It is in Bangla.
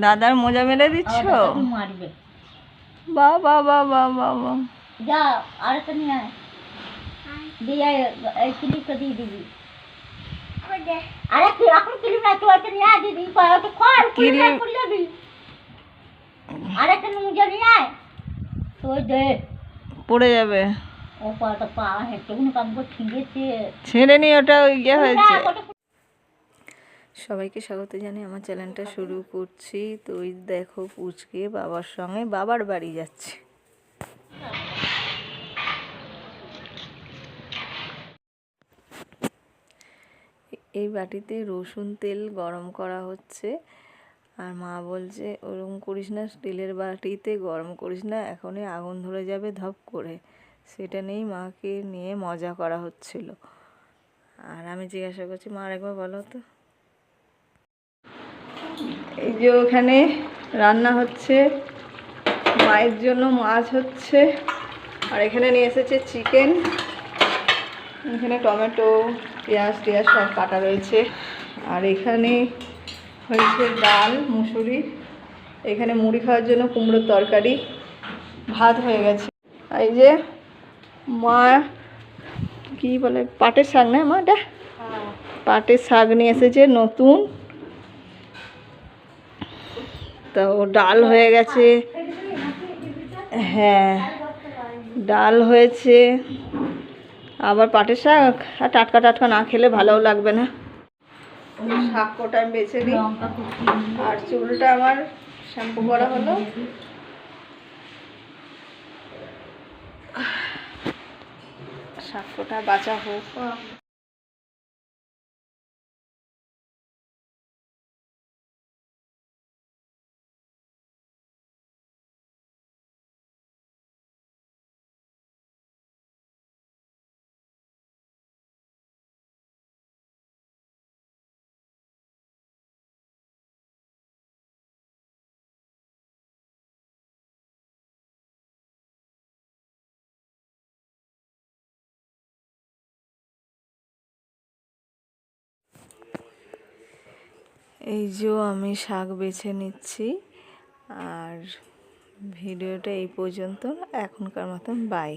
দাদার মোজা মেলে দিচ্ছ? মারবে। বাহ বাহ বাহ বাহ বাহ বাহ। যা আরেকটা নিয়ে আয়, দিয়ে এই ক্লিপটা দিয়ে দিবি। আরে এখন ক্লিপ না, তুই একটা নিয়ে আয় দিদি, ওটা খোল, ক্লিপ খুলে যাবি। আরেকটা মোজা নিয়ে আয়, তুই দে পড়ে যাবে। ও পাটা পা হেঁটেগুলো কাম করে ঠিকেছে, ছেড়ে নি, ওটা ইয়ে হয়েছে। সবাইকে স্বাগত জানিয়ে আমার চ্যানেলটা শুরু করছি। তো ওই দেখো পুচকে বাবার সঙ্গে বাবার বাড়ি যাচ্ছে। এই বাটিতে রসুন তেল গরম করা হচ্ছে, আর মা বলছে ওরকম করিস না, স্টিলের বাটিতে গরম করিস না, এখনই আগুন ধরে যাবে ধপ করে। সেটা নিয়েই মাকে নিয়ে মজা করা হচ্ছিল। আর আমি জিজ্ঞাসা করছি, মা আরেকবার বলো তো। এই যে ওখানে রান্না হচ্ছে, মায়ের জন্য মাছ হচ্ছে, আর এখানে নিয়ে এসেছে চিকেন। এখানে টমেটো পেঁয়াজ টিয়াজ সব কাটা রয়েছে। আর এখানে হয়েছে ডাল মুসুরি, এখানে মুড়ি খাওয়ার জন্য কুমড়োর তরকারি, ভাত হয়ে গেছে। এই যে মা কি বলে, পাটের শাক না মা, এটা পাটের শাক নিয়ে এসেছে নতুন। তো ডাল হয়ে গেছে, হ্যাঁ ডাল হয়েছে, আবার পাটের শাক। আর টাটকা টাটকা না খেলে ভালোও লাগবে না। শাক কোটা আমি বেছে দিই, আর চুলটা আমার শ্যাম্পু করা হলো। শাক কোটা বাঁচা হোক। এই যে আমি শাক বেছে নিচ্ছি। আর ভিডিওটা এই পর্যন্ত, এখনকার মতন বাই।